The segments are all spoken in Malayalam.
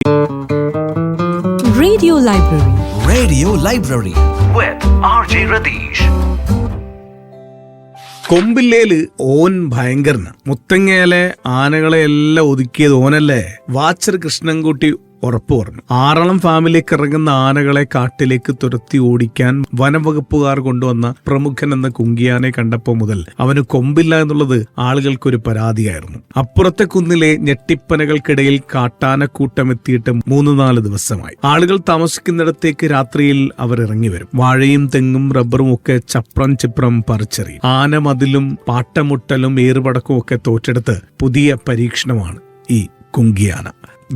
Radio Library. Radio Library with RJ Radish. കൊമ്പില്ലേല് ഓൻ ഭയങ്കരന്. മുത്തങ്ങയിലെ ആനകളെ എല്ലാം ഒതുക്കിയത് ഓനല്ലേ? വാച്ചർ കൃഷ്ണൻകുട്ടി ഉറപ്പു പറഞ്ഞു. ആറളം ഫാമിലേക്ക് ഇറങ്ങുന്ന ആനകളെ കാട്ടിലേക്ക് തുരത്തി ഓടിക്കാൻ വനംവകുപ്പുകാർ കൊണ്ടുവന്ന പ്രമുഖൻ എന്ന കുങ്കിയാനെ കണ്ടപ്പോ മുതൽ അവന് കൊമ്പില്ല എന്നുള്ളത് ആളുകൾക്കൊരു പരാതിയായിരുന്നു. അപ്പുറത്തെ കുന്നിലെ ഞെട്ടിപ്പനകൾക്കിടയിൽ കാട്ടാനക്കൂട്ടം എത്തിയിട്ട് 3-4 ദിവസമായി. ആളുകൾ താമസിക്കുന്നിടത്തേക്ക് രാത്രിയിൽ അവർ ഇറങ്ങി വരും. വാഴയും തെങ്ങും റബ്ബറും ഒക്കെ ചപ്രം ചിപ്രം പറിച്ചെറിയും. ആന മതിലും പാട്ടമുട്ടലും ഏറുപടക്കവും ഒക്കെ തോറ്റെടുത്ത് പുതിയ പരീക്ഷണമാണ് ഈ കുങ്കിയാന.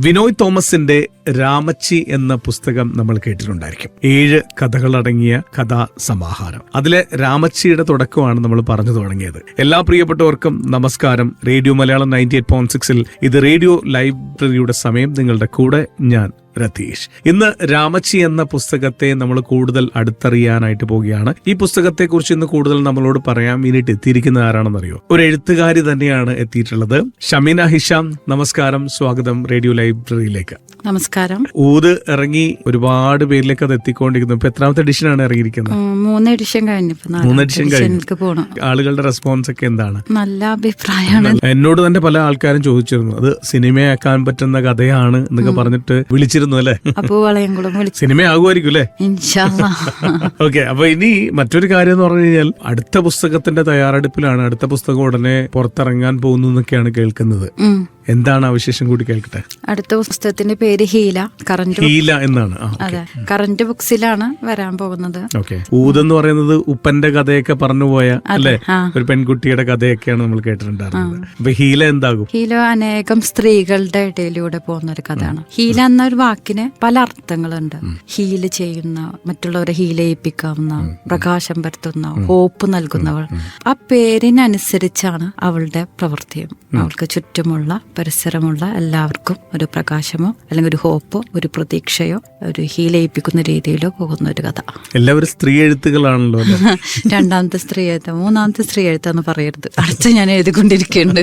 വിനോയ് തോമസിന്റെ രാമച്ചി എന്ന പുസ്തകം നമ്മൾ കേട്ടിട്ടുണ്ടായിരിക്കും. 7 കഥകളടങ്ങിയ കഥാ സമാഹാരം. അതിലെ രാമച്ചിയുടെ തുടക്കമാണ് നമ്മൾ പറഞ്ഞു തുടങ്ങിയത്. എല്ലാ പ്രിയപ്പെട്ടവർക്കും നമസ്കാരം. റേഡിയോ മലയാളം 98.6-ൽ ഇത് റേഡിയോ ലൈബ്രറിയുടെ സമയം. നിങ്ങളുടെ കൂടെ ഞാൻ രതീഷ്. ഇന്ന് രാമച്ചി എന്ന പുസ്തകത്തെ നമ്മൾ കൂടുതൽ അടുത്തറിയാനായിട്ട് പോവുകയാണ്. ഈ പുസ്തകത്തെ കുറിച്ച് ഇന്ന് കൂടുതൽ നമ്മളോട് പറയാൻ വേണ്ടിയിട്ട് എത്തിയിരിക്കുന്ന ആരാണെന്നറിയോ? ഒരു എഴുത്തുകാരി തന്നെയാണ് എത്തിയിട്ടുള്ളത്. ഷമീന ഹിഷാം, നമസ്കാരം, സ്വാഗതം റേഡിയോ ലൈബ്രറിയിലേക്ക്. നമസ്കാരം. ഊത് ഇറങ്ങി ഒരുപാട് പേരിലേക്ക് അത് എത്തിക്കൊണ്ടിരിക്കുന്നു. ഇപ്പൊ എത്രാമത്തെ എഡിഷനാണ് ഇറങ്ങിയിരിക്കുന്നത്? 3 എഡിഷൻ കഴിഞ്ഞു. 3 എഡിഷൻ കഴിഞ്ഞു. ആളുകളുടെ റെസ്പോൺസ് ഒക്കെ എന്താണ്? നല്ല അഭിപ്രായമാണ്. എന്നോട് തന്നെ പല ആൾക്കാരും ചോദിച്ചിരുന്നു, അത് സിനിമയാക്കാൻ പറ്റുന്ന കഥയാണ് എന്നൊക്കെ പറഞ്ഞിട്ട് വിളിച്ചിരുന്നു അല്ലേ? അപ്പോ സിനിമയാകുമായിരിക്കും അല്ലേ? ഓക്കെ. അപ്പൊ ഇനി മറ്റൊരു കാര്യം എന്ന് പറഞ്ഞു കഴിഞ്ഞാൽ അടുത്ത പുസ്തകത്തിന്റെ തയ്യാറെടുപ്പിലാണ്. അടുത്ത പുസ്തകം ഉടനെ പുറത്തിറങ്ങാൻ പോകുന്നു എന്നൊക്കെയാണ് കേൾക്കുന്നത്. എന്താണ് വിശേഷം കൂടി കേൾക്കട്ടെ. അടുത്ത പുസ്തകത്തിന്റെ പേര് ഹീല. ഹീല എന്നാണ്. അതെ, കറന്റ് ബുക്സിലാണ് വരാൻ പോകുന്നത്. ഓക്കെ. ഊതെന്ന് പറയുന്നത് ഉപ്പന്റെ കഥയൊക്കെ പറഞ്ഞു പോയ അല്ലെ, ഒരു പെൺകുട്ടിയുടെ കഥയൊക്കെയാണ് നമ്മൾ കേട്ടിട്ടുണ്ടായിരുന്നത്. അപ്പൊ ഹീല എന്താകും? ഹീല അനേകം സ്ത്രീകളുടെ ഇടയിലൂടെ പോകുന്ന ഒരു കഥയാണ്. ഹീല എന്നൊരു വാക്കിന് പല അർത്ഥങ്ങളുണ്ട്. ഹീല് ചെയ്യുന്ന, മറ്റുള്ളവരെ ഹീലയിപ്പിക്കാവുന്ന, പ്രകാശം പരത്തുന്ന, ഹോപ്പ് നൽകുന്നവൾ. ആ പേരിനനുസരിച്ചാണ് അവളുടെ പ്രവൃത്തിയും. അവൾക്ക് ചുറ്റുമുള്ള പരിസരമുള്ള എല്ലാവർക്കും ഒരു പ്രകാശമോ അല്ലെങ്കിൽ ഒരു ഹോപ്പോ ഒരു പ്രതീക്ഷയോ ഒരു ഹീലയിപ്പിക്കുന്ന രീതിയിലോ പോകുന്ന ഒരു കഥ. എല്ലാവരും സ്ത്രീ എഴുത്തുകളാണല്ലോ. 2ാമത്തെ സ്ത്രീ എഴുത്ത്, 3ാമത്തെ സ്ത്രീ എഴുത്തെന്ന് പറയരുത്. അടുത്ത ഞാൻ എഴുതിക്കൊണ്ടിരിക്കുന്നുണ്ട്.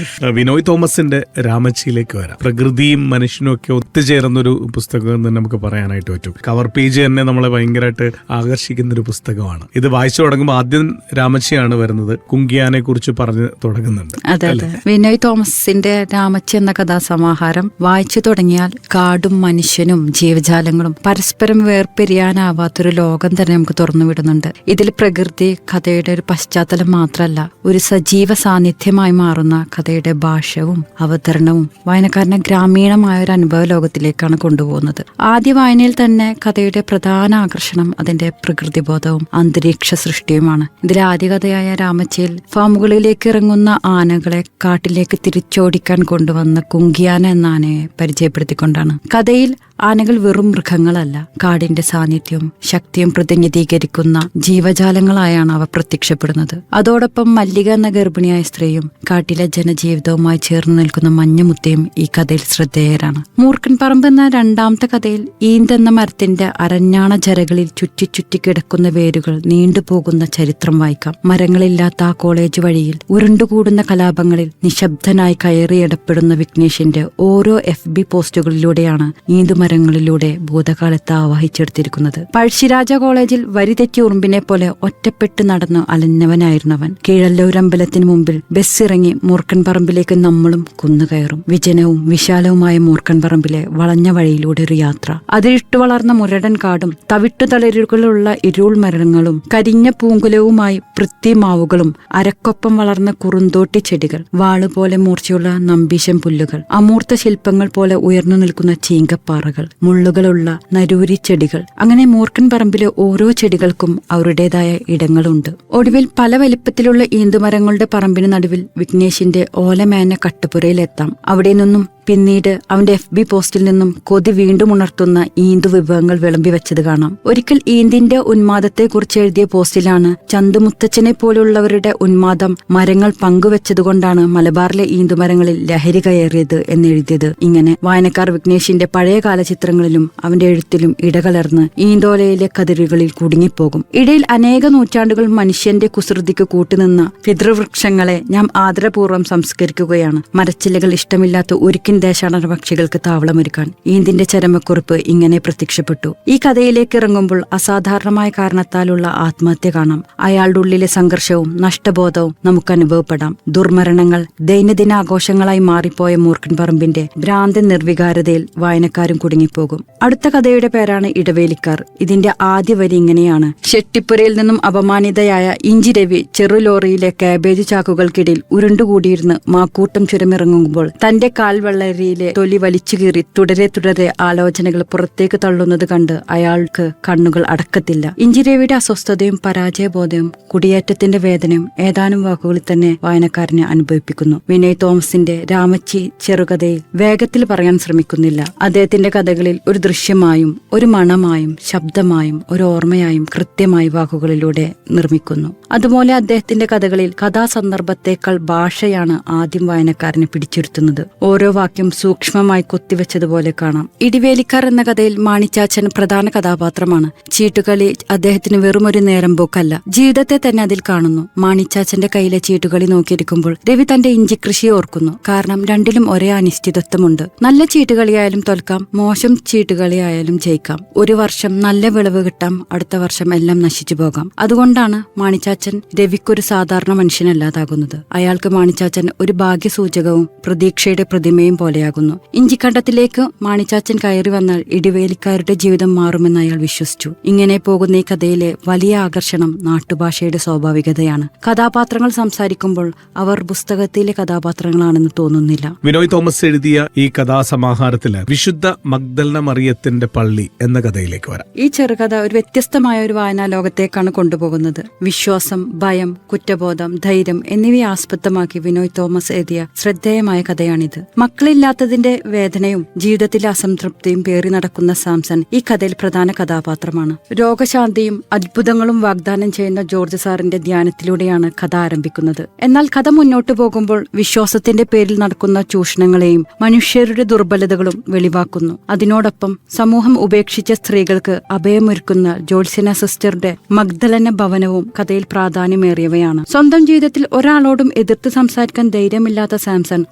വിനോയ് തോമസിന്റെ രാമച്ചിയിലേക്ക് വരാം. പ്രകൃതിയും മനുഷ്യനും ഒക്കെ ഒത്തുചേർന്നൊരു പുസ്തകം എന്ന് നമുക്ക് പറയാനായിട്ട് പറ്റും. കവർ പേജ് തന്നെ നമ്മളെ ഭയങ്കരമായിട്ട് ആകർഷിക്കുന്ന ഒരു പുസ്തകമാണ്. ഇത് വായിച്ചു തുടങ്ങുമ്പോൾ ആദ്യം രാമച്ചിയാണ് വരുന്നത്. കുങ്കിയാനെ കുറിച്ച് പറഞ്ഞു തുടങ്ങുന്നുണ്ട്. അതെ. വിനോയ് തോമസിന്റെ രാമച്ചി എന്ന കഥാസമാഹാരം വായിച്ചു തുടങ്ങിയാൽ കാടും മനുഷ്യനും ജീവജാലങ്ങളും പരസ്പരം വേർപിരിയാനാവാത്തൊരു ലോകം തന്നെ നമുക്ക് തുറന്നു വിടുന്നുണ്ട്. ഇതിൽ പ്രകൃതി കഥയുടെ ഒരു പശ്ചാത്തലം മാത്രമല്ല, ഒരു സജീവ സാന്നിധ്യമായി മാറുന്ന കഥയുടെ ഭാഷവും അവതരണവും വായനക്കാരനെ ഗ്രാമീണമായ ഒരു അനുഭവ ലോകത്തിലേക്കാണ് കൊണ്ടുപോകുന്നത്. ആദ്യ വായനയിൽ തന്നെ കഥയുടെ പ്രധാന ആകർഷണം അതിന്റെ പ്രകൃതിബോധവും അന്തരീക്ഷ സൃഷ്ടിയുമാണ്. ഇതിലെ ആദ്യ കഥയായ രാമച്ചിയിൽ ഫാമുകളിലേക്ക് ഇറങ്ങുന്ന ആനകളെ കാട്ടിലേക്ക് തിരിച്ചോടിക്കാൻ കൊണ്ടുവന്ന കുങ്കിയാന എന്ന ആനയെ പരിചയപ്പെടുത്തിക്കൊണ്ടാണ്. കഥയിൽ ആനകൾ വെറും മൃഗങ്ങളല്ല, കാടിന്റെ സാന്നിധ്യവും ശക്തിയും പ്രതിനിധീകരിക്കുന്ന ജീവജാലങ്ങളായാണ് അവ പ്രത്യക്ഷപ്പെടുന്നത്. അതോടൊപ്പം മല്ലിക എന്ന ഗർഭിണിയായ സ്ത്രീയും കാട്ടിലെ ജനജീവിതവുമായി ചേർന്ന് നിൽക്കുന്ന മഞ്ഞമുത്തയും ഈ കഥയിൽ ശ്രദ്ധേയരാണ്. മൂർഖൻ പറമ്പ് എന്ന 2ാമത്തെ കഥയിൽ ഈന്തെന്ന മരത്തിന്റെ അരഞ്ഞാണ ജരകളിൽ ചുറ്റി ചുറ്റി കിടക്കുന്ന വേരുകൾ നീണ്ടുപോകുന്ന ചരിത്രം വായിക്കാം. മരങ്ങളില്ലാത്ത ആ കോളേജ് വഴിയിൽ ഉരുണ്ടുകൂടുന്ന കലാപങ്ങളിൽ നിശബ്ദനായി കയറിയിടപ്പെടുന്ന വിഘ്നേഷിന്റെ ഓരോ FB പോസ്റ്റുകളിലൂടെയാണ് ഈന്തുമരങ്ങളിലൂടെ ഭൂതകാലത്ത് ആവാഹിച്ചെടുത്തിരിക്കുന്നത്. പഴശ്ശിരാജ കോളേജിൽ വരിതെറ്റി ഉറുമ്പിനെ പോലെ ഒറ്റപ്പെട്ട് നടന്ന് അലഞ്ഞവനായിരുന്നവൻ. കീഴല്ലൂരമ്പലത്തിന് മുമ്പിൽ ബസ് ഇറങ്ങി മൂർഖൻ പറമ്പിലേക്ക് നമ്മളും കുന്നുകയറും. വിജനവും വിശാലവുമായ മൂർഖൻ പറമ്പിലെ വളഞ്ഞ വഴിയിലൂടെ ഒരു യാത്ര. അതിരിട്ടു വളർന്ന മുരടൻ കാടും തവിട്ടുതളിരുകളുള്ള ഇരുൾ മരങ്ങളും കരിഞ്ഞ പൂങ്കുലവുമായി പൃഥ്വിമാവുകളും അരക്കൊപ്പം വളർന്ന കുറുന്തോട്ടി ചെടികൾ, വാളുപോലെ മൂർച്ചയുള്ള നമ്പീശം പുല്ലുകൾ, അമൂർത്ത ശില്പങ്ങൾ പോലെ ഉയർന്നു നിൽക്കുന്ന ചീങ്കപ്പാറകൾ, മുള്ളുകളുള്ള നരൂരി ചെടികൾ. അങ്ങനെ മൂർഖൻ പറമ്പിലെ ഓരോ ചെടികൾക്കും അവരുടേതായ ഇടങ്ങളുണ്ട്. ഒടുവിൽ പല വലിപ്പത്തിലുള്ള ഈന്തുമരങ്ങളുടെ പറമ്പിന് നടുവിൽ വിഘ്നേഷിന്റെ ഓലമേന കട്ടുപുരയിലെത്താം. അവിടെ നിന്നും പിന്നീട് അവന്റെ FB പോസ്റ്റിൽ നിന്നും കൊതി വീണ്ടും ഉണർത്തുന്ന ഈന്തു വിഭവങ്ങൾ വിളമ്പി വെച്ചത് കാണാം. ഒരിക്കൽ ഈന്തിന്റെ ഉന്മാദത്തെക്കുറിച്ച് എഴുതിയ പോസ്റ്റിലാണ് ചന്തുമുത്തച്ഛനെ പോലുള്ളവരുടെ ഉന്മാദം മരങ്ങൾ പങ്കുവെച്ചതുകൊണ്ടാണ് മലബാറിലെ ഈന്തുമരങ്ങളിൽ ലഹരി കയറിയത് എന്നെഴുതിയത്. ഇങ്ങനെ വായനക്കാർ വിഘ്നേഷിന്റെ പഴയകാല ചിത്രങ്ങളിലും അവന്റെ എഴുത്തിലും ഇടകലർന്ന് ഈന്തോലയിലെ കതിരുകളിൽ കുടുങ്ങിപ്പോകും. ഇടയിൽ അനേക നൂറ്റാണ്ടുകൾ മനുഷ്യന്റെ കുസൃതിക്ക് കൂട്ടുനിന്ന പിതൃവൃക്ഷങ്ങളെ ഞാൻ ആദരപൂർവ്വം സംസ്കരിക്കുകയാണ്. മരച്ചില്ലകൾ ഇഷ്ടമില്ലാത്ത ഒരിക്കലും തെക്കിൻ ദേശാടന പക്ഷികൾക്ക് താവളമൊരുക്കാൻ ഈന്തിന്റെ ചരമക്കുറിപ്പ് ഇങ്ങനെ പ്രത്യക്ഷപ്പെട്ടു. ഈ കഥയിലേക്ക് ഇറങ്ങുമ്പോൾ അസാധാരണമായ കാരണത്താലുള്ള ആത്മഹത്യ കാണാം. അയാളുടെ ഉള്ളിലെ സംഘർഷവും നഷ്ടബോധവും നമുക്ക് അനുഭവപ്പെടാം. ദുർമരണങ്ങൾ ദൈനംദിനാഘോഷങ്ങളായി മാറിപ്പോയ മൂർഖൻ പറമ്പിന്റെ ഭ്രാന്തൻ നിർവികാരതയിൽ വായനക്കാരും കുടുങ്ങിപ്പോകും. അടുത്ത കഥയുടെ പേരാണ് ഇടവേലിക്കാർ. ഇതിന്റെ ആദ്യ വരി ഇങ്ങനെയാണ്: ഷെട്ടിപ്പുരയിൽ നിന്നും അപമാനിതയായ ഇഞ്ചി രവി ചെറുലോറിയിലെ കാബേജ് ചാക്കുകൾക്കിടയിൽ ഉരുണ്ടുകൂടിയിരുന്ന് മാക്കൂട്ടം ചുരമിറങ്ങുമ്പോൾ തന്റെ കാൽവെള്ളരിയിലെ തൊലി വലിച്ചു കീറി തുടരെ തുടരെ ആലോചനകൾ പുറത്തേക്ക് തള്ളുന്നത് കണ്ട് അയാൾക്ക് കണ്ണുകൾ അടക്കത്തില്ല. ഇഞ്ചി രവിയുടെ അസ്വസ്ഥതയും പരാജയബോധവും കുടിയേറ്റത്തിന്റെ വേദനയും ഏതാനും വാക്കുകളിൽ തന്നെ വായനക്കാരനെ അനുഭവിപ്പിക്കുന്നു. വിനയ് തോമസിന്റെ രാമച്ചി ചെറുകഥയിൽ വേഗത്തിൽ പറയാൻ ശ്രമിക്കുന്നില്ല. അദ്ദേഹത്തിന്റെ കഥകളിൽ ഒരു ദൃശ്യമായും ഒരു മണമായും ശബ്ദമായും ഒരു ഓർമ്മയായും കൃത്യമായി വാക്കുകളിലൂടെ നിർമ്മിക്കുന്നു. അതുപോലെ അദ്ദേഹത്തിന്റെ കഥകളിൽ കഥാസന്ദർഭത്തെക്കാൾ ഭാഷയാണ് ആദ്യം വായനക്കാരനെ പിടിച്ചിരുത്തുന്നത്. ഓരോ വാക്യം സൂക്ഷ്മമായി കൊത്തിവെച്ചതുപോലെ കാണാം. ഇടിവേലിക്കാർ എന്ന കഥയിൽ മാണിച്ചാച്ചൻ പ്രധാന കഥാപാത്രമാണ്. ചീട്ടുകളി അദ്ദേഹത്തിന് വെറുമൊരു നേരം പോക്കല്ല, ജീവിതത്തെ തന്നെ അതിൽ കാണുന്നു. മാണിച്ചാച്ചന്റെ കയ്യിലെ ചീട്ടുകളി നോക്കിയിരിക്കുമ്പോൾ രവി തന്റെ ഇഞ്ചിക്കൃഷിയെ ഓർക്കുന്നു. കാരണം രണ്ടിലും ഒരേ അനിശ്ചിതത്വമുണ്ട്. നല്ല ചീട്ടുകളിയായാലും തോൽക്കാം, മോശം ചീട്ടുകളിയായാലും ജയിക്കാം. ഒരു വർഷം നല്ല വിളവ് കിട്ടാം, അടുത്ത വർഷം എല്ലാം നശിച്ചു പോകാം. അതുകൊണ്ടാണ് മാണിച്ചാച്ചൻ രവിക്കൊരു സാധാരണ മനുഷ്യനല്ലാതാകുന്നത്. അയാൾക്ക് മാണിച്ചാച്ചൻ ഒരു ഭാഗ്യസൂചകവും പ്രതീക്ഷയുടെ പ്രതിമയും പോലെയാകുന്നു. ഇഞ്ചിക്കണ്ടത്തിലേക്ക് മാണിച്ചാച്ചൻ കയറി വന്നാൽ ഇടിവേലിക്കാരുടെ ജീവിതം മാറുമെന്ന് അയാൾ വിശ്വസിച്ചു. ഇങ്ങനെ പോകുന്ന ഈ കഥയിലെ വലിയ ആകർഷണം നാട്ടുഭാഷയുടെ സ്വാഭാവികതയാണ്. കഥാപാത്രങ്ങൾ സംസാരിക്കുമ്പോൾ അവർ പുസ്തകത്തിലെ കഥാപാത്രങ്ങളാണെന്ന് തോന്നുന്നില്ല. വിനോയ് തോമസ് എഴുതിയ ഈ കഥാസമാഹാരത്തില് വിശുദ്ധ മഗ്ദലന മറിയത്തിന്റെ പള്ളി എന്ന കഥയിലേക്ക് വരാം. ഈ ചെറുകഥ ഒരു വ്യത്യസ്തമായ ഒരു വായനാ ലോകത്തേക്കാണ് കൊണ്ടുപോകുന്നത്. വിശ്വാസം, ഭയം, കുറ്റബോധം, ധൈര്യം എന്നിവയെ ആസ്പദമാക്കി വിനോയ് തോമസ് എഴുതിയ ശ്രദ്ധേയമായ കഥയാണിത്. മക്കളില്ലാത്തതിന്റെ വേദനയും ജീവിതത്തിലെ അസംതൃപ്തിയും പേറി നടക്കുന്ന സാംസൺ ഈ കഥയിൽ പ്രധാന കഥാപാത്രമാണ്. രോഗശാന്തിയും അത്ഭുതങ്ങളും വാഗ്ദാനം ചെയ്യുന്ന ജോർജ് സാറിന്റെ ധ്യാനത്തിലൂടെയാണ് കഥ ആരംഭിക്കുന്നത്. എന്നാൽ കഥ മുന്നോട്ടു പോകുമ്പോൾ വിശ്വാസത്തിന്റെ പേരിൽ നടക്കുന്ന ചൂഷണങ്ങളെയും മനുഷ്യരുടെ ദുർബലതകളും വെളിവാക്കുന്നു. അതിനോടൊപ്പം സമൂഹം ഉപേക്ഷിച്ച സ്ത്രീകൾക്ക് അഭയമൊരുക്കുന്ന ജോത്സ്യന സിസ്റ്ററുടെ മഗ്ദലന ഭവനവും കഥയിൽ പ്രാധാന്യമേറിയവയാണ്. സ്വന്തം ജീവിതത്തിൽ ഒരാളോടും എതിർത്ത് സംസാരിക്കാൻ ധൈര്യമില്ലാത്ത സാംസൺ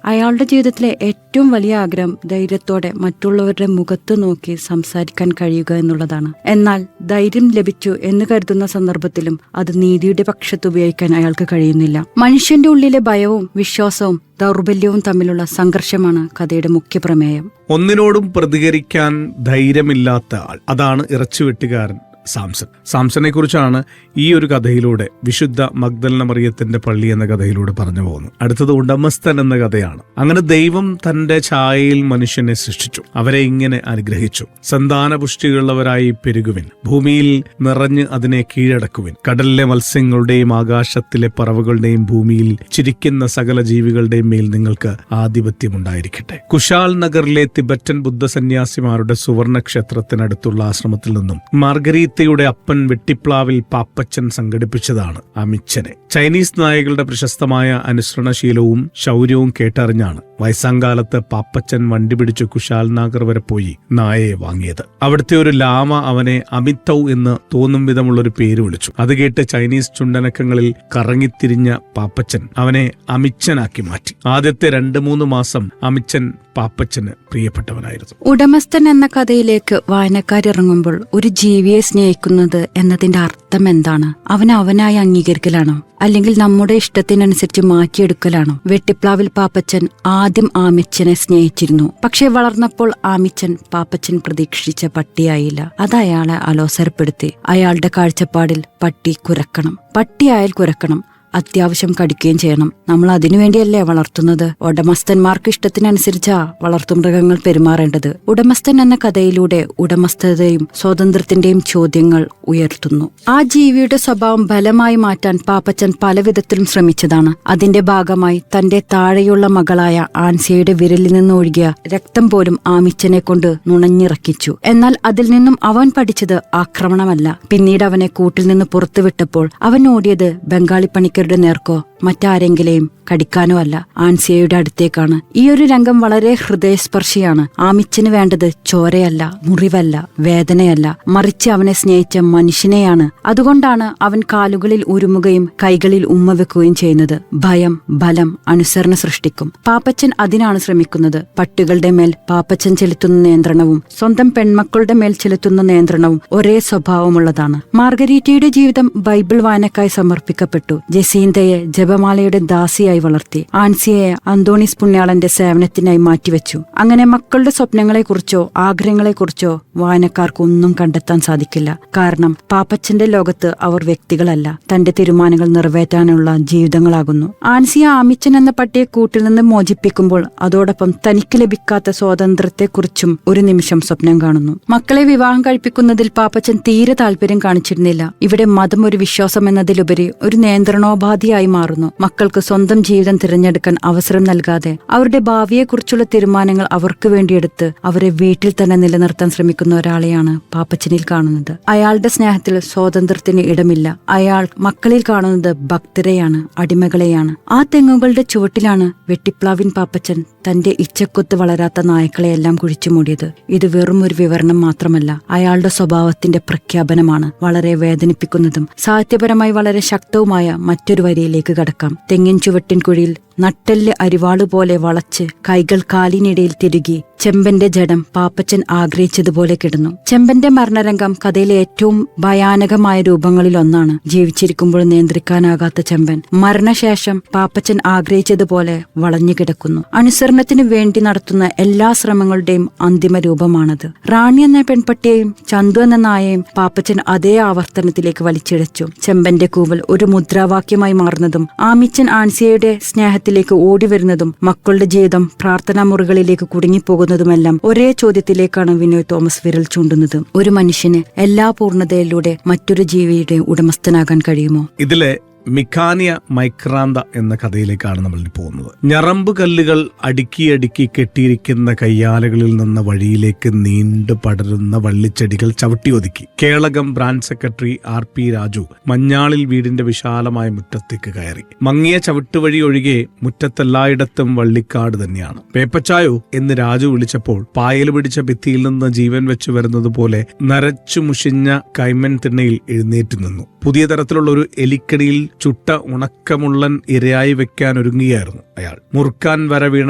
അയാളുടെ ജീവിതത്തിലെ ഏറ്റവും വലിയ ആഗ്രഹം ധൈര്യത്തോടെ മറ്റുള്ളവരുടെ മുഖത്ത് നോക്കി സംസാരിക്കാൻ കഴിയുക എന്നുള്ളതാണ്. എന്നാൽ ധൈര്യം ലഭിച്ചു എന്ന് കരുതുന്ന സന്ദർഭത്തിലും അത് നീതിയുടെ പക്ഷത്ത് ഉപയോഗിക്കാൻ അയാൾക്ക് കഴിയുന്നില്ല. മനുഷ്യന്റെ ഉള്ളിലെ ഭയവും വിശ്വാസവും ദൗർബല്യവും തമ്മിലുള്ള സംഘർഷമാണ് കഥയുടെ മുഖ്യ പ്രമേയം. ഒന്നിനോടും പ്രതികരിക്കാൻ ധൈര്യമില്ലാത്ത ആൾ, അതാണ് ഇറച്ചുവെട്ടുകാരൻ സാംസൺ. സാംസനെ കുറിച്ചാണ് ഈ ഒരു കഥയിലൂടെ വിശുദ്ധ മഗ്ദലന മറിയത്തിന്റെ പള്ളി എന്ന കഥയിലൂടെ പറഞ്ഞു പോകുന്നു. അടുത്തത് ഉടമസ്ഥൻ എന്ന കഥയാണ്. അങ്ങനെ ദൈവം തന്റെ ഛായയിൽ മനുഷ്യനെ സൃഷ്ടിച്ചു, അവരെ ഇങ്ങനെ അനുഗ്രഹിച്ചു: സന്താനപുഷ്ടിയുള്ളവരായി പെരുകുവിൻ, ഭൂമിയിൽ നിറഞ്ഞ് അതിനെ കീഴടക്കുവിൻ, കടലിലെ മത്സ്യങ്ങളുടെയും ആകാശത്തിലെ പറവകളുടെയും ഭൂമിയിൽ ചിരിക്കുന്ന സകല ജീവികളുടെയും മേൽ നിങ്ങൾക്ക് ആധിപത്യമുണ്ടായിരിക്കട്ടെ. കുശാൽ നഗറിലെ തിബറ്റൻ ബുദ്ധസന്യാസിമാരുടെ സുവർണ ക്ഷേത്രത്തിനടുത്തുള്ള ആശ്രമത്തിൽ നിന്നും മാർഗരീത്തയുടെ അപ്പൻ വെട്ടിപ്ലാവിൽ പാപ്പച്ചൻ സംഘടിപ്പിച്ചതാണ് അമിച്ചനെ. ചൈനീസ് നായകളുടെ പ്രശസ്തമായ അനുസരണശീലവും ശൗര്യവും കേട്ടറിഞ്ഞാണ് വയസ്സാങ്കാലത്ത് പാപ്പച്ചൻ വണ്ടി പിടിച്ചു കുശാൽ നഗർ വരെ പോയി നായയെ വാങ്ങിയത്. അവിടുത്തെ ഒരു ലാമ അവനെ അമിത്തൗ എന്ന് തോന്നും വിധമുള്ളൊരു പേര് വിളിച്ചു. അത് കേട്ട് ചൈനീസ് ചുണ്ടനക്കങ്ങളിൽ കറങ്ങിത്തിരിഞ്ഞ പാപ്പച്ചൻ അവനെ അമിച്ചനാക്കി മാറ്റി. ആദ്യത്തെ 2-3 മാസം അമിച്ചൻ പാപ്പച്ചന് പ്രിയപ്പെട്ടവനായിരുന്നു. ഉടമസ്ഥൻ എന്ന കഥയിലേക്ക് വായനക്കാരിറങ്ങുമ്പോൾ ഒരു ജീവിയെ സ്നേഹിക്കുന്നത് എന്നതിന്റെ അർത്ഥം എന്താണ്? അവനായി അംഗീകരിക്കലാണോ, അല്ലെങ്കിൽ നമ്മുടെ ഇഷ്ടത്തിനനുസരിച്ച് മാറ്റിയെടുക്കലാണോ? വെട്ടിപ്ലാവിൽ പാപ്പച്ചൻ ആദ്യം ആമിച്ചനെ സ്നേഹിച്ചിരുന്നു. പക്ഷെ വളർന്നപ്പോൾ ആമിച്ചൻ പാപ്പച്ചൻ പ്രതീക്ഷിച്ച പട്ടിയായില്ല. അത് അയാളെ അലോസരപ്പെടുത്തി. അയാളുടെ കാഴ്ചപ്പാടിൽ പട്ടി കുരക്കണം, പട്ടിയായാൽ കുരക്കണം, അത്യാവശ്യം കടിക്കുകയും ചെയ്യണം. നമ്മൾ അതിനുവേണ്ടിയല്ലേ വളർത്തുന്നത്? ഉടമസ്ഥന്മാർക്ക് ഇഷ്ടത്തിനനുസരിച്ചാ വളർത്തുമൃഗങ്ങൾ പെരുമാറേണ്ടത്. ഉടമസ്ഥൻ എന്ന കഥയിലൂടെ ഉടമസ്ഥതയും സ്വാതന്ത്ര്യത്തിന്റെയും ചോദ്യങ്ങൾ ഉയർത്തുന്നു. ആ ജീവിയുടെ സ്വഭാവം ബലമായി മാറ്റാൻ പാപ്പച്ചൻ പലവിധത്തിലും ശ്രമിച്ചതാണ്. അതിന്റെ ഭാഗമായി തന്റെ താഴെയുള്ള മകളായ ആൻസിയയുടെ വിരലിൽ നിന്ന് ഒഴുകിയ രക്തം പോലും ആമിച്ചനെ കൊണ്ട് നുണഞ്ഞിറക്കിച്ചു. എന്നാൽ അതിൽ നിന്നും അവൻ പഠിച്ചത് ആക്രമണമല്ല. പിന്നീട് അവനെ കൂട്ടിൽ നിന്ന് പുറത്തുവിട്ടപ്പോൾ അവൻ ഓടിയത് ബംഗാളി പണിക്കരുടെ നേർക്കോ മറ്റാരെങ്കിലെയും കടിക്കാനോ അല്ല, ആൻസിയയുടെ അടുത്തേക്കാണ്. ഈ ഒരു രംഗം വളരെ ഹൃദയസ്പർശിയാണ്. ആമിച്ചന് വേണ്ടത് ചോരയല്ല, മുറിവല്ല, വേദനയല്ല, മറിച്ച് അവനെ സ്നേഹിച്ച മനുഷ്യനെയാണ്. അതുകൊണ്ടാണ് അവൻ കാലുകളിൽ ഉരുമുകയും കൈകളിൽ ഉമ്മ വെക്കുകയും ചെയ്യുന്നത്. ഭയം, ബലം, അനുസരണ സൃഷ്ടിക്കും. പാപ്പച്ചൻ അതിനാണ് ശ്രമിക്കുന്നത്. പട്ടികളുടെ മേൽ പാപ്പച്ചൻ ചെലുത്തുന്ന നിയന്ത്രണവും സ്വന്തം പെൺമക്കളുടെ മേൽ ചെലുത്തുന്ന നിയന്ത്രണവും ഒരേ സ്വഭാവമുള്ളതാണ്. മാർഗരീറ്റയുടെ ജീവിതം ബൈബിൾ വായനക്കായി സമർപ്പിക്കപ്പെട്ടു. ജസീന്തയെ ജപമാലയുടെ ദാസിയായി വളർത്തി. ആൻസിയയെ അന്തോണീസ് പുണ്യാളന്റെ സേവനത്തിനായി മാറ്റിവെച്ചു. അങ്ങനെ മക്കളുടെ സ്വപ്നങ്ങളെക്കുറിച്ചോ ആഗ്രഹങ്ങളെക്കുറിച്ചോ വായനക്കാർക്ക് ഒന്നും കണ്ടെത്താൻ സാധിക്കില്ല. കാരണം പാപ്പച്ചന്റെ ലോകത്ത് അവർ വ്യക്തികളല്ല, തന്റെ തീരുമാനങ്ങൾ നിറവേറ്റാനുള്ള ജീവിതങ്ങളാകുന്നു. ആൻസിയ ആമിച്ചൻ എന്ന പട്ടിയെ കൂട്ടിൽ നിന്ന് മോചിപ്പിക്കുമ്പോൾ അതോടൊപ്പം തനിക്ക് ലഭിക്കാത്ത സ്വാതന്ത്ര്യത്തെക്കുറിച്ചും ഒരു നിമിഷം സ്വപ്നം കാണുന്നു. മക്കളെ വിവാഹം കഴിപ്പിക്കുന്നതിൽ പാപ്പച്ചൻ തീരെ താല്പര്യം കാണിച്ചിരുന്നില്ല. ഇവിടെ മതം ഒരു വിശ്വാസം എന്നതിലുപരി ഒരു നിയന്ത്രണോപാധിയായി മാറുന്നു. മക്കൾക്ക് സ്വന്തം ജീവിതം തിരഞ്ഞെടുക്കാൻ അവസരം നൽകാതെ അവരുടെ ഭാവിയെക്കുറിച്ചുള്ള തീരുമാനങ്ങൾ അവർക്ക് വേണ്ടിയെടുത്ത് അവരെ വീട്ടിൽ തന്നെ നിലനിർത്താൻ ശ്രമിക്കുന്ന ഒരാളെയാണ് പാപ്പച്ചനിൽ കാണുന്നത്. അയാളുടെ സ്നേഹത്തിൽ സ്വാതന്ത്ര്യത്തിന് ഇടമില്ല. അയാൾ മക്കളിൽ കാണുന്നത് ഭക്തരെയാണ്, അടിമകളെയാണ്. ആ തെങ്ങുകളുടെ ചുവട്ടിലാണ് വെട്ടിപ്ലാവിൻ പാപ്പച്ചൻ തന്റെ ഇച്ഛക്കൊത്ത് വളരാത്ത നായ്ക്കളെയെല്ലാം കുഴിച്ചു മൂടിയത്. ഇത് വെറും ഒരു വിവരണം മാത്രമല്ല, അയാളുടെ സ്വഭാവത്തിന്റെ പ്രഖ്യാപനമാണ്. വളരെ വേദനിപ്പിക്കുന്നതും സാഹിത്യപരമായി വളരെ ശക്തവുമായ മറ്റൊരു വരിയിലേക്ക് കടക്കാം. തെങ്ങിൻ ചുവട്ടിൻ കുഴിയിൽ നട്ടെല്ല് അരിവാളുപോലെ വളച്ച് കൈകൾ കാലിനിടയിൽ തിരുകി ചെമ്പന്റെ ജഡം പാപ്പച്ചൻ ആഗ്രഹിച്ചതുപോലെ കിടന്നു. ചെമ്പന്റെ മരണരംഗം കഥയിലെ ഏറ്റവും ഭയാനകമായ രൂപങ്ങളിൽ ഒന്നാണ്. ജീവിച്ചിരിക്കുമ്പോൾ നിയന്ത്രിക്കാനാകാത്ത ചെമ്പൻ മരണശേഷം പാപ്പച്ചൻ ആഗ്രഹിച്ചതുപോലെ വളഞ്ഞു കിടക്കുന്നു. അനുസരണത്തിന് വേണ്ടി നടത്തുന്ന എല്ലാ ശ്രമങ്ങളുടെയും അന്തിമ രൂപമാണത്. റാണി എന്ന പെൺപട്ടിയെയും ചന്തു എന്ന നായയും പാപ്പച്ചൻ അതേ ആവർത്തനത്തിലേക്ക് വലിച്ചിഴച്ചു. ചെമ്പന്റെ കൂവൽ ഒരു മുദ്രാവാക്യമായി മാറുന്നതും ആമിച്ചൻ ആൻസിയയുടെ സ്നേഹത്തിലേക്ക് ഓടിവരുന്നതും മക്കളുടെ ജീവിതം പ്രാർത്ഥനാ മുറികളിലേക്ക് കുടുങ്ങിപ്പോകുന്നതുമെല്ലാം ഒരേ ചോദ്യത്തിലേക്കാണ് വിനോയ് തോമസ് വിരൽ ചൂണ്ടുന്നത്. ഒരു മനുഷ്യന് എല്ലാ പൂർണ്ണതയിലൂടെ മറ്റൊരു ജീവിയുടെ ഉടമസ്ഥനാകാൻ കഴിയുമോ? ഇതിലെ മിക്കാനിയ മൈക്രാന്ത എന്ന കഥയിലേക്കാണ് നമ്മൾ പോകുന്നത്. ഞറമ്പ് കല്ലുകൾ അടുക്കി കെട്ടിയിരിക്കുന്ന കയ്യാലകളിൽ നിന്ന് വഴിയിലേക്ക് നീണ്ടു പടരുന്ന വള്ളിച്ചെടികൾ ചവിട്ടി ഒതുക്കി Kelakam branch secretary RP Raju Manjalil വീടിന്റെ വിശാലമായ മുറ്റത്തേക്ക് കയറി. മങ്ങിയ ചവിട്ടുവഴി ഒഴികെ മുറ്റത്തെല്ലായിടത്തും വള്ളിക്കാട് തന്നെയാണ്. പേപ്പച്ചായോ എന്ന് രാജു വിളിച്ചപ്പോൾ പായൽ പിടിച്ച ഭിത്തിയിൽ നിന്ന് ജീവൻ വെച്ചു വരുന്നത് പോലെ നരച്ചു മുഷിഞ്ഞ കൈമൻ തിണ്ണയിൽ എഴുന്നേറ്റ് നിന്നു. പുതിയ തരത്തിലുള്ള ഒരു എലിക്കടിയിൽ ചുട്ട ഉണക്കമുള്ളൻ ഇരയായി വെക്കാൻ ഒരുങ്ങുകയായിരുന്നു അയാൾ. മുറുക്കാൻ വര വീണ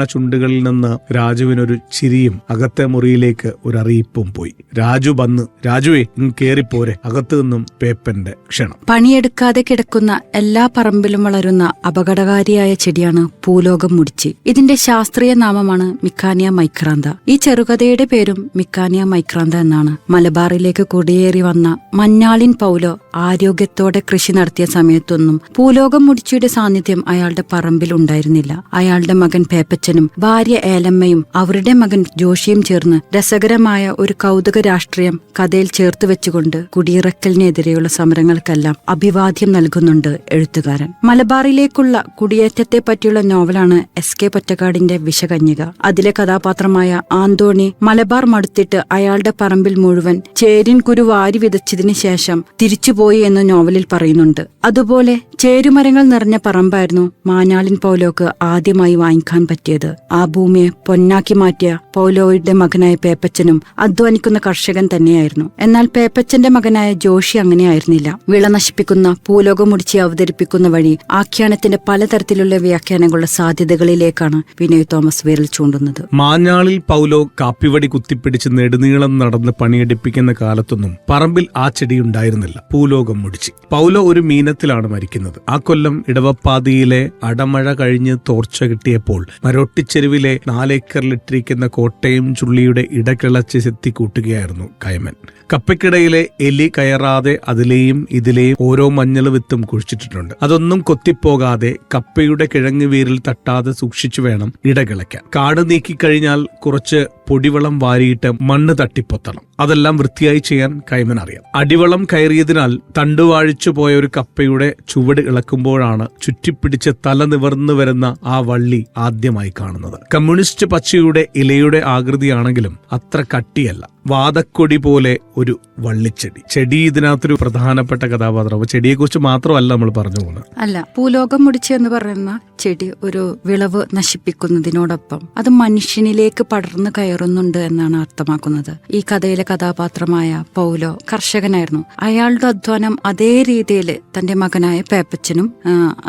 ചുണ്ടുകളിൽ നിന്ന് രാജുവിനൊരു ചിരിയും അകത്തെ മുറിയിലേക്ക് ഒരു അറിയിപ്പും പോയി. രാജു വന്ന്, രാജുവേ ഇങ്ങ് കേറിപ്പോരെ, അകത്തു നിന്നും പേപ്പന്റെ ക്ഷണം. പണിയെടുക്കാതെ കിടക്കുന്ന എല്ലാ പറമ്പിലും വളരുന്ന അപകടകാരിയായ ചെടിയാണ് പൂലോകം മുടിച്ചി. ഇതിന്റെ ശാസ്ത്രീയ നാമമാണ് മിക്കാനിയ മൈക്രാന്ത. ഈ ചെറുകഥയുടെ പേരും മിക്കാനിയ മൈക്രാന്ത എന്നാണ്. മലബാറിലേക്ക് കുടിയേറി വന്ന മഞ്ഞാളിൻ പൗലോ ആരോഗ്യത്തോടെ കൃഷി നടത്തിയ സമയത്തൊന്നും പൂലോകം മുടിച്ചിയുടെ സാന്നിധ്യം അയാളുടെ പറമ്പിൽ ഉണ്ടായിരുന്നില്ല. അയാളുടെ മകൻ പേപ്പച്ചനും ഭാര്യ ഏലമ്മയും അവരുടെ മകൻ ജോഷിയും ചേർന്ന് രസകരമായ ഒരു കൗതുക രാഷ്ട്രീയം കഥയിൽ ചേർത്ത് വെച്ചുകൊണ്ട് കുടിയിറക്കലിനെതിരെയുള്ള സമരങ്ങൾക്കെല്ലാം അഭിവാദ്യം നൽകുന്നുണ്ട് എഴുത്തുകാരൻ. മലബാറിലേക്കുള്ള കുടിയേറ്റത്തെ പറ്റിയുള്ള നോവലാണ് SK പൊറ്റക്കാടിന്റെ വിഷകന്യക. അതിലെ കഥാപാത്രമായ ആന്തോണി മലബാർ മടുത്തിട്ട് അയാളുടെ പറമ്പിൽ മുഴുവൻ ചേരിൻ കുരു വാരി വിതച്ചതിന് ശേഷം തിരിച്ചുപോയി എന്ന് നോവലിൽ പറയുന്നുണ്ട്. അതുപോലെ ചേരുമരങ്ങൾ നിറഞ്ഞ പറമ്പായിരുന്നു മാഞ്ഞാളിൻ പൗലോക്ക് ആദ്യമായി വാങ്ങിക്കാൻ പറ്റിയത്. ആ ഭൂമിയെ പൊന്നാക്കി മാറ്റിയ പൗലോയുടെ മകനായ പേപ്പച്ചനും അധ്വാനിക്കുന്ന കർഷകൻ തന്നെയായിരുന്നു. എന്നാൽ പേപ്പച്ചന്റെ മകനായ ജോഷി അങ്ങനെയായിരുന്നില്ല. വിള നശിപ്പിക്കുന്ന പൂലോകം മുടിച്ച് അവതരിപ്പിക്കുന്ന വഴി ആഖ്യാനത്തിന്റെ പലതരത്തിലുള്ള വ്യാഖ്യാനങ്ങളുടെ സാധ്യതകളിലേക്കാണ് വിനോയ് തോമസ് വിരൽ ചൂണ്ടുന്നത്. മാഞ്ഞാളിൽ പൗലോ കാപ്പിവടി കുത്തിപ്പിടിച്ച് നെടുനീളം നടന്ന് പണിയെടുപ്പിക്കുന്ന കാലത്തൊന്നും പറമ്പിൽ ആ ചെടി ഉണ്ടായിരുന്നില്ല. പൂലോകം മുടിച്ച് പൗലോ ഒരു മീനത്തിലാണ് മരിക്കുന്നത്. ആ കൊല്ലം ഇടവപ്പാതിയിലെ അടമഴ കഴിഞ്ഞ് തോർച്ച കിട്ടിയപ്പോൾ മരോട്ടിച്ചെരുവിലെ 4 ഏക്കറിലിട്ടിരിക്കുന്ന കോട്ടയം ചുള്ളിയുടെ ഇടകിളച്ച് ചെത്തിക്കൂട്ടുകയായിരുന്നു കൈമൻ. കപ്പയ്ക്കിടയിലെ എലി കയറാതെ അതിലെയും ഇതിലെയും ഓരോ മഞ്ഞൾ വിത്തും കുഴിച്ചിട്ടിട്ടുണ്ട്. അതൊന്നും കൊത്തിപ്പോകാതെ കപ്പയുടെ കിഴങ്ങ് വേരിൽ തട്ടാതെ സൂക്ഷിച്ചു വേണം ഇടകിളയ്ക്കാൻ. കാട് നീക്കിക്കഴിഞ്ഞാൽ കുറച്ച് പൊടിവളം വാരിയിട്ട് മണ്ണ് തട്ടിപ്പൊത്തണം. അതെല്ലാം വൃത്തിയായി ചെയ്യാൻ കൈമൻ അറിയാം. അടിവളം കയറിയതിനാൽ തണ്ടുവാഴിച്ചു പോയ ഒരു കപ്പയുടെ ചുവട് ഇളക്കുമ്പോഴാണ് ചുറ്റിപ്പിടിച്ച് തല നിവർന്നു വരുന്ന ആ വള്ളി ആദ്യമായി കാണുന്നത്. കമ്മ്യൂണിസ്റ്റ് പച്ചയുടെ ഇലയുടെ ആകൃതിയാണെങ്കിലും അത്ര കട്ടിയല്ല. വാദക്കൊടി പോലെ ഒരു വള്ളിച്ചെടി. ചെടി ഇതിനകത്തൊരു പ്രധാനപ്പെട്ട കഥാപാത്രം. അപ്പൊ ചെടിയെക്കുറിച്ച് മാത്രമല്ല നമ്മൾ പറഞ്ഞു പോകുന്നത്. അല്ല, പൂലോകം മുടിച്ച് എന്ന് പറയുന്ന ചെടി ഒരു വിളവ് നശിപ്പിക്കുന്നതിനോടൊപ്പം അത് മനുഷ്യനിലേക്ക് പടർന്നു കയറുന്നുണ്ട് എന്നാണ് അർത്ഥമാക്കുന്നത്. ഈ കഥയിലെ കഥാപാത്രമായ പൗലോ കർഷകനായിരുന്നു. അയാളുടെ അധ്വാനം അതേ രീതിയിൽ തന്റെ മകനായ പേപ്പച്ചനും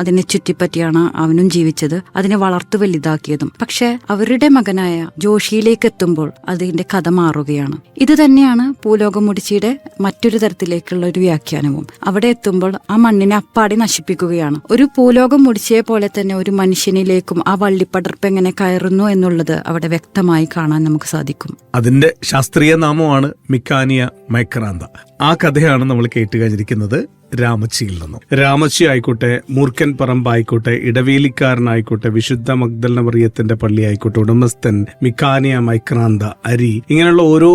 അതിനെ ചുറ്റിപ്പറ്റിയാണ് അവനും ജീവിച്ചത്, അതിനെ വളർത്തു വലുതാക്കിയതും. പക്ഷെ അവരുടെ മകനായ ജോഷിയിലേക്ക് എത്തുമ്പോൾ അതിന്റെ കഥ മാറുകയാണ്. ഇത് തന്നെയാണ് പൂലോകം മുടിച്ചിയുടെ മറ്റൊരു തരത്തിലേക്കുള്ള ഒരു വ്യാഖ്യാനവും. അവിടെ എത്തുമ്പോൾ ആ മണ്ണിനെ അപ്പാടി നശിപ്പിക്കുകയാണ്. ഒരു പൂലോകം മുടിച്ചയെ പോലെ തന്നെ ഒരു മനുഷ്യനിലേക്കും ആ വള്ളിപ്പടർപ്പ് എങ്ങനെ കയറുന്നു എന്നുള്ളത് അവിടെ വ്യക്തമായി കാണാൻ നമുക്ക് സാധിക്കും. അതിന്റെ ശാസ്ത്രീയ നാമമാണ് മിക്കാനിയ മൈക്രാന്ത. ആ കഥയാണ് നമ്മൾ കേട്ടുകഴിഞ്ഞിരിക്കുന്നത് രാമച്ചിയിൽ നിന്നും. രാമച്ചി ആയിക്കോട്ടെ, മൂർഖൻ പറമ്പായിക്കോട്ടെ, ഇടവേലിക്കാരനായിക്കോട്ടെ, വിശുദ്ധ മഗ്ദലന മറിയത്തിന്റെ പള്ളി ആയിക്കോട്ടെ, ഉടമസ്ഥൻ, മിക്കാനിയ മൈക്രാന്ത, അരി, ഇങ്ങനെയുള്ള ഓരോ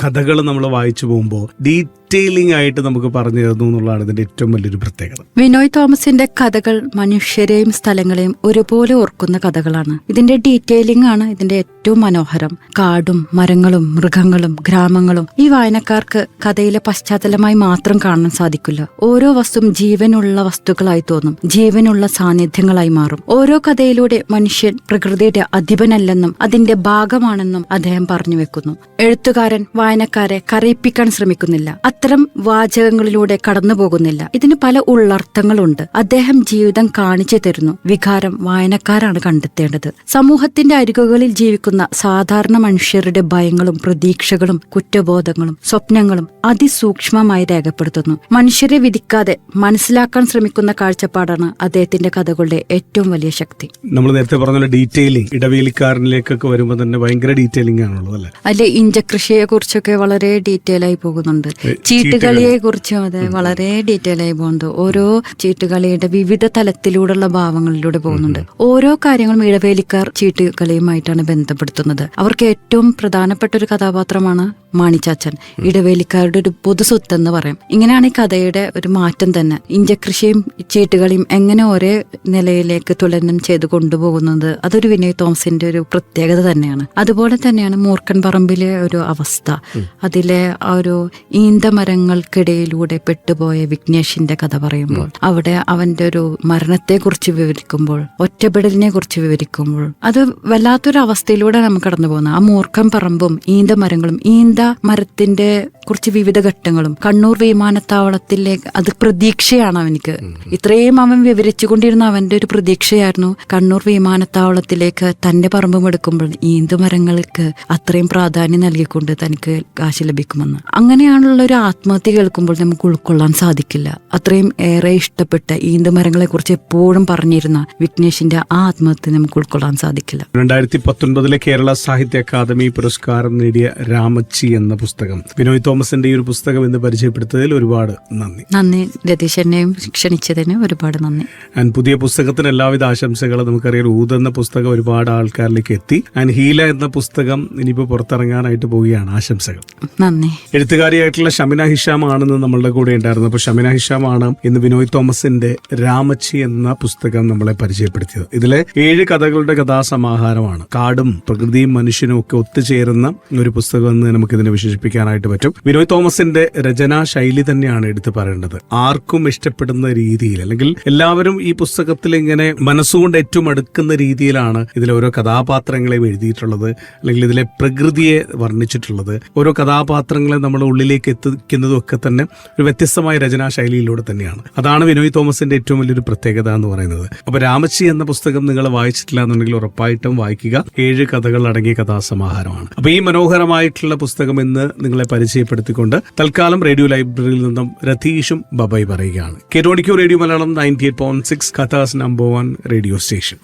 കഥകൾ നമ്മൾ വായിച്ചു പോകുമ്പോൾ ഡീറ്റെയിലിംഗ് ആയിട്ട് നമുക്ക് പറഞ്ഞു തരുന്നു എന്നുള്ളതാണ് ഇതിന്റെ ഏറ്റവും വലിയൊരു പ്രത്യേകത. വിനോയ് തോമസിന്റെ കഥകൾ മനുഷ്യരെയും സ്ഥലങ്ങളെയും ഒരുപോലെ ഓർക്കുന്ന കഥകളാണ്. ഇതിന്റെ ഡീറ്റെയിലിംഗ് ആണ് ഇതിന്റെ ഏറ്റവും മനോഹരം. കാടും മരങ്ങളും മൃഗങ്ങളും ഗ്രാമങ്ങളും ഈ വായനക്കാർക്ക് കഥയിലെ പശ്ചാത്തലമായി മാത്രം കാണാൻ സാധിക്കില്ല. ഓരോ വസ്തുവും ജീവനുള്ള വസ്തുക്കളായി തോന്നും, ജീവനുള്ള സാന്നിധ്യങ്ങളായി മാറും. ഓരോ കഥയിലൂടെ മനുഷ്യൻ പ്രകൃതിയുടെ അധിപനല്ലെന്നും അതിന്റെ ഭാഗമാണെന്നും അദ്ദേഹം പറഞ്ഞു വെക്കുന്നു. എഴുത്തുകാരൻ വായനക്കാരെ കരയിപ്പിക്കാൻ ശ്രമിക്കുന്നില്ല, അത്തരം വാചകങ്ങളിലൂടെ കടന്നു പോകുന്നില്ല. ഇതിന് പല ഉള്ളർത്ഥങ്ങളുണ്ട്. അദ്ദേഹം ജീവിതം കാണിച്ചു തരുന്നു. വികാരം വായനക്കാരാണ് കണ്ടെത്തേണ്ടത്. സമൂഹത്തിന്റെ അരികുകളിൽ ജീവിക്കുന്ന സാധാരണ മനുഷ്യരുടെ ഭയങ്ങളും പ്രതീക്ഷകളും കുറ്റബോധങ്ങളും സ്വപ്നങ്ങളും അതിസൂക്ഷ്മമായി രേഖപ്പെടുത്തുന്നു. മനുഷ്യരെ വിധിക്കാതെ മനസ്സിലാക്കാൻ ശ്രമിക്കുന്ന കാഴ്ചപ്പാടാണ് അദ്ദേഹത്തിന്റെ കഥകളുടെ ഏറ്റവും വലിയ ശക്തി. നമ്മൾ നേരത്തെ പറഞ്ഞ ഡീറ്റെയിലിംഗ്, ഇടവേലിക്കാരനിലേക്കൊക്കെ വരുമ്പോൾ തന്നെ ഭയങ്കര ഡീറ്റെയിലിംഗ് ആണുള്ളത് അല്ലെ. അല്ലെ, ഇഞ്ചകൃഷിയെ കുറിച്ചൊക്കെ വളരെ ഡീറ്റെയിൽ ആയി പോകുന്നുണ്ട്. ചീട്ടുകളിയെ കുറിച്ചും അതെ വളരെ ഡീറ്റെയിൽ ആയി പോകുന്നുണ്ട്. ഓരോ ചീട്ടുകളിയുടെ വിവിധ തലത്തിലൂടെയുള്ള ഭാവങ്ങളിലൂടെ പോകുന്നുണ്ട്. ഓരോ കാര്യങ്ങളും ഇടവേലിക്കാർ ചീട്ടുകളിയുമായിട്ടാണ് ബന്ധപ്പെടുത്തുന്നത്. അവർക്ക് ഏറ്റവും പ്രധാനപ്പെട്ട ഒരു കഥാപാത്രമാണ് മാണിച്ചാച്ചൻ, ഇടവേലിക്കാരുടെ ഒരു പൊതുസ്വത്ത് എന്ന് പറയാം. ഇങ്ങനെയാണ് ഈ കഥയുടെ ഒരു മാറ്റം തന്നെ. ഇഞ്ചകൃഷിയും ചീട്ടുകളിയും എങ്ങനെ ഒരേ നിലയിലേക്ക് തുലനം ചെയ്ത് കൊണ്ടുപോകുന്നത് അതൊരു വിനോയ് തോമസിന്റെ ഒരു പ്രത്യേകത തന്നെയാണ്. അതുപോലെ തന്നെയാണ് മൂർഖൻ പറമ്പിലെ ഒരു അവസ്ഥ. അതിലെ ആ ഒരു ഈന്തമരങ്ങൾക്കിടയിലൂടെ പെട്ടുപോയ വിഘ്നേഷിന്റെ കഥ പറയുമ്പോൾ, അവിടെ അവന്റെ ഒരു മരണത്തെ കുറിച്ച് വിവരിക്കുമ്പോൾ, ഒറ്റപ്പെടലിനെ കുറിച്ച് വിവരിക്കുമ്പോൾ, അത് വല്ലാത്തൊരു അവസ്ഥയിലൂടെ നമുക്ക് കടന്നു പോകുന്നത്. ആ മൂർഖൻ പറമ്പും ഈന്തമരങ്ങളും ഈന്ത മരത്തിന്റെ കുറിച്ച് വിവിധ ഘട്ടങ്ങളും കണ്ണൂർ വിമാനത്താവളത്തിലേക്ക് അത് പ്രതീക്ഷയാണ് അവനിക്ക്. ഇത്രയും അവൻ വിവരിച്ചുകൊണ്ടിരുന്ന അവന്റെ ഒരു പ്രതീക്ഷയായിരുന്നു കണ്ണൂർ വിമാനത്താവളത്തിലേക്ക് തന്റെ പറമ്പും എടുക്കുമ്പോൾ ഈന്തമരങ്ങൾക്ക് അത്രയും പ്രാധാന്യം നൽകിക്കൊണ്ട് തനിക്ക് കാശ് ലഭിക്കുമെന്ന്. അങ്ങനെയാണുള്ള ഒരു ആത്മഹത്യ കേൾക്കുമ്പോൾ നമുക്ക് ഉൾക്കൊള്ളാൻ സാധിക്കില്ല. അത്രയും ഏറെ ഇഷ്ടപ്പെട്ട ഈന്തമരങ്ങളെ കുറിച്ച് എപ്പോഴും പറഞ്ഞിരുന്ന വിഘ്നേഷിന്റെ ആ ആത്മഹത്യ നമുക്ക് ഉൾക്കൊള്ളാൻ സാധിക്കില്ല. 2019 കേരള സാഹിത്യ അക്കാദമി പുരസ്കാരം നേടിയ രാമച്ചി എന്ന പുസ്തകം, വിനോയ് തോമസിന്റെ ഈ ഒരു പുസ്തകം എന്ന് പരിചയപ്പെടുത്തതിൽ ഒരുപാട് നന്ദി. രതീഷ്, എന്നെയും ക്ഷണിച്ചതിന് ഒരുപാട് നന്ദി. ആൻഡ് പുതിയ പുസ്തകത്തിന് എല്ലാവിധ ആശംസകളും. നമുക്കറിയാം ഊത് എന്ന പുസ്തകം ഒരുപാട് ആൾക്കാരിലേക്ക് എത്തി. ആൻഡ് ഹീല എന്ന പുസ്തകം ഇനിയിപ്പോൾ പുറത്തിറങ്ങാനായിട്ട് പോവുകയാണ്. ആശംസകൾ. നന്ദി. എഴുത്തുകാരിയായിട്ടുള്ള ഷമിന ഹിഷാം ആണെന്ന് നമ്മളുടെ കൂടെ ഉണ്ടായിരുന്നു. അപ്പോൾ ഷമിന ഹിഷാമാണ് ഇന്ന് വിനോയ് തോമസിന്റെ രാമച്ചി എന്ന പുസ്തകം നമ്മളെ പരിചയപ്പെടുത്തിയത്. ഇതിലെ 7 കഥകളുടെ കഥാസമാഹാരമാണ്. കാടും പ്രകൃതിയും മനുഷ്യനും ഒക്കെ ഒത്തുചേരുന്ന ഒരു പുസ്തകം എന്ന് നമുക്കിതിനെ വിശേഷിപ്പിക്കാനായിട്ട് പറ്റും. വിനോയ് തോമസിന്റെ രചനാ ശൈലി തന്നെയാണ് എടുത്തു പറയേണ്ടത്. ആർക്കും ഇഷ്ടപ്പെടുന്ന രീതിയിൽ, അല്ലെങ്കിൽ എല്ലാവരും ഈ പുസ്തകത്തിൽ ഇങ്ങനെ മനസ്സുകൊണ്ട് ഏറ്റവും അടുക്കുന്ന രീതിയിലാണ് ഇതിലെ ഓരോ കഥാപാത്രങ്ങളെയും എഴുതിയിട്ടുള്ളത്, അല്ലെങ്കിൽ ഇതിലെ പ്രകൃതിയെ വർണ്ണിച്ചിട്ടുള്ളത്. ഓരോ കഥാപാത്രങ്ങളെ നമ്മുടെ ഉള്ളിലേക്ക് എത്തിക്കുന്നതും ഒക്കെ തന്നെ ഒരു വ്യത്യസ്തമായ രചനാ ശൈലിയിലൂടെ തന്നെയാണ്. അതാണ് വിനോയ് തോമസിന്റെ ഏറ്റവും വലിയൊരു പ്രത്യേകത എന്ന് പറയുന്നത്. അപ്പൊ രാമച്ചി എന്ന പുസ്തകം നിങ്ങൾ വായിച്ചിട്ടില്ല എന്നുണ്ടെങ്കിൽ ഉറപ്പായിട്ടും വായിക്കുക. 7 കഥകൾ അടങ്ങിയ കഥാസമാഹാരമാണ്. അപ്പൊ ഈ മനോഹരമായിട്ടുള്ള പുസ്തകം ഇന്ന് നിങ്ങളെ പരിചയപ്പെടുത്തിക്കൊണ്ട് തൽക്കാലം റേഡിയോ ലൈബ്രറിയിൽ നിന്നും രതീഷും ബബായ് പറയുകയാണ്. കേട്ടോടിക്കോ റേഡിയോ മലയാളം 98.6 കഥാസ് നമ്പർ 1 റേഡിയോ സ്റ്റേഷൻ.